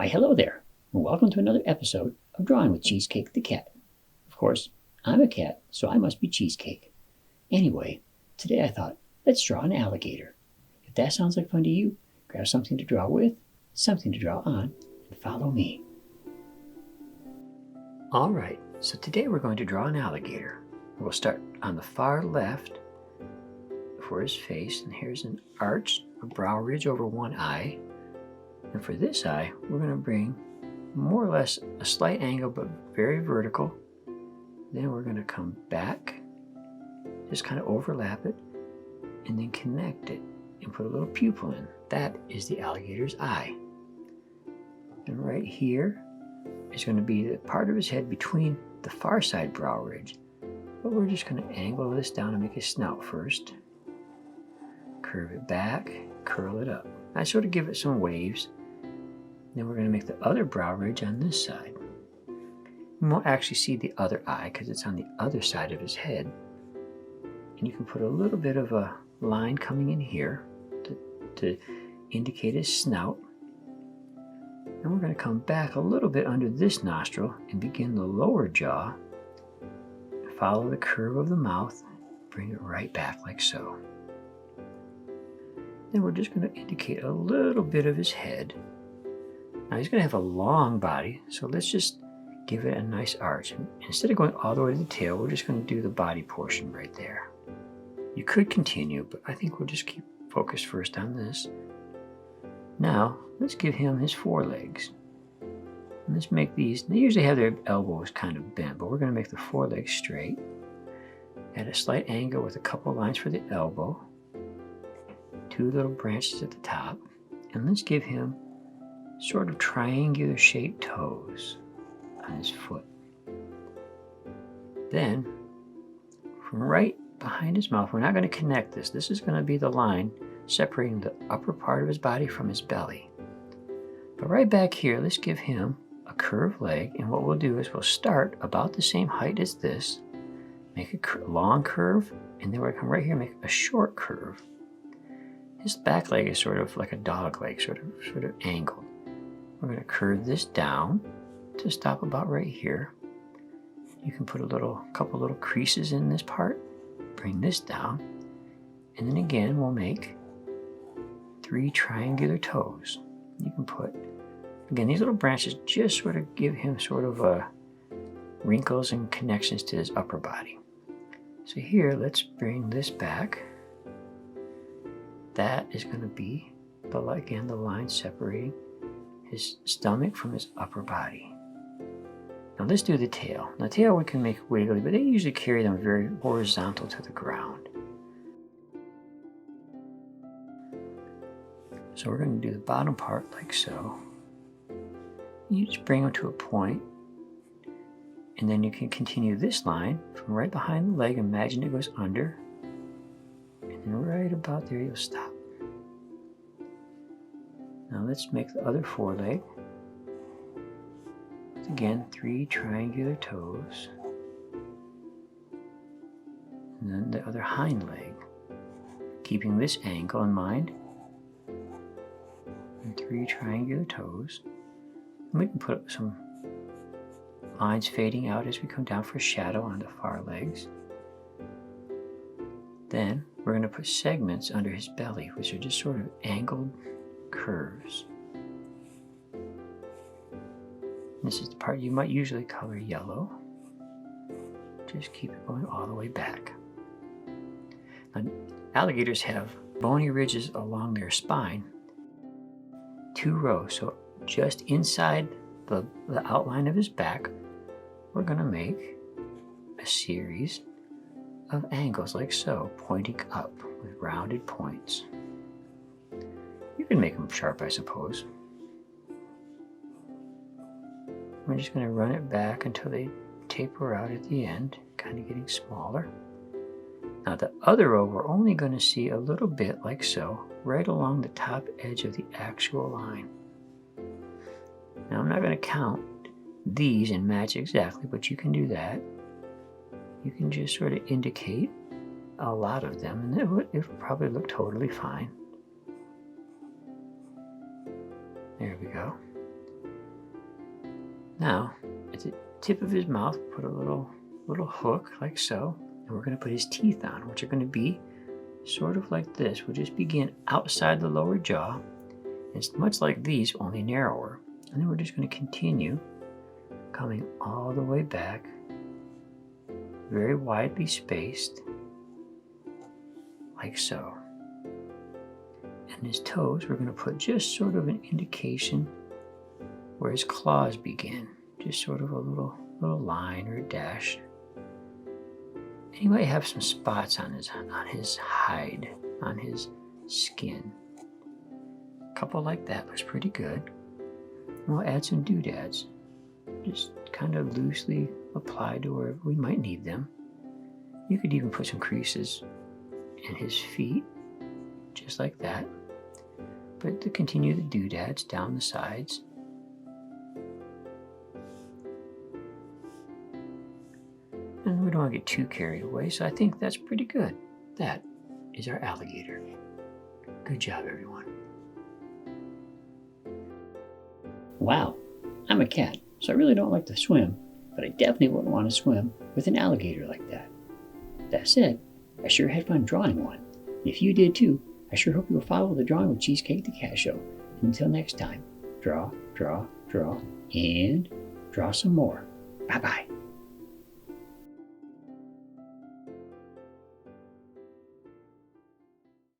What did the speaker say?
Why, hello there, and welcome to another episode of Drawing with Cheesecake the Cat. Of course, I'm a cat, so I must be cheesecake. Anyway, today I thought, let's draw an alligator. If that sounds like fun to you, grab something to draw with, something to draw on, and follow me. Alright, so today we're going to draw an alligator. We'll start on the far left for his face, and here's an arch, a brow ridge over one eye. And for this eye, we're going to bring more or less a slight angle, but very vertical. Then we're going to come back, just kind of overlap it, and then connect it and put a little pupil in. That is the alligator's eye. And right here is going to be the part of his head between the far side brow ridge. But we're just going to angle this down and make his snout first. Curve it back, curl it up. I sort of give it some waves. Then we're going to make the other brow ridge on this side. You won't actually see the other eye because it's on the other side of his head. And you can put a little bit of a line coming in here to indicate his snout. And we're going to come back a little bit under this nostril and begin the lower jaw. Follow the curve of the mouth, bring it right back like so. Then we're just going to indicate a little bit of his head. Now he's going to have a long body, so let's just give it a nice arch. Instead of going all the way to the tail, we're just going to do the body portion right there. You could continue, but I think we'll just keep focused first on this. Now, let's give him his forelegs. And let's make these, they usually have their elbows kind of bent, but we're going to make the forelegs straight. At a slight angle with a couple lines for the elbow. Two little branches at the top. And let's give him sort of triangular shaped toes on his foot. Then, from right behind his mouth, we're not going to connect this. This is going to be the line separating the upper part of his body from his belly. But right back here, let's give him a curved leg, and what we'll do is we'll start about the same height as this, make a long curve, and then we're going to come right here and make a short curve. His back leg is sort of like a dog leg, sort of angled. We're going to curve this down to stop about right here. You can put a couple little creases in this part, bring this down, and then again we'll make 3 triangular toes. You can put, again, these little branches just sort of give him sort of wrinkles and connections to his upper body. So here, let's bring this back. That is going to be, the line separating his stomach from his upper body. Now let's do the tail. Now the tail we can make wiggly, but they usually carry them very horizontal to the ground. So we're going to do the bottom part like so. You just bring them to a point, and then you can continue this line from right behind the leg. Imagine it goes under, and then right about there you'll stop. Now let's make the other foreleg. Again, 3 triangular toes. And then the other hind leg. Keeping this angle in mind. And 3 triangular toes. And we can put some lines fading out as we come down for shadow on the far legs. Then we're going to put segments under his belly, which are just sort of angled curves. This is the part you might usually color yellow. Just keep it going all the way back. Now, alligators have bony ridges along their spine, 2 rows. So just inside the outline of his back, we're going to make a series of angles like so, pointing up with rounded points. You can make them sharp, I suppose. We're just going to run it back until they taper out at the end, kind of getting smaller. Now the other row, we're only going to see a little bit like so, right along the top edge of the actual line. Now I'm not going to count these and match exactly, but you can do that. You can just sort of indicate a lot of them, and it would probably look totally fine. There we go. Now, at the tip of his mouth, put a little hook like so, and we're going to put his teeth on, which are going to be sort of like this. We'll just begin outside the lower jaw. It's much like these, only narrower. And then we're just going to continue coming all the way back, very widely spaced, like so. And his toes, we're going to put just sort of an indication where his claws begin, just sort of a little line or a dash. And he might have some spots on his hide, on his skin. A couple like that looks pretty good. And we'll add some doodads, just kind of loosely applied to wherever we might need them. You could even put some creases in his feet, just like that. But to continue the doodads down the sides. And we don't want to get too carried away, so I think that's pretty good. That is our alligator. Good job, everyone. Wow, I'm a cat, so I really don't like to swim, but I definitely wouldn't want to swim with an alligator like that. That said, I sure had fun drawing one. If you did too, I sure hope you will follow the Drawing with Cheesecake the Cat show. Until next time, draw, draw, draw, and draw some more. Bye-bye.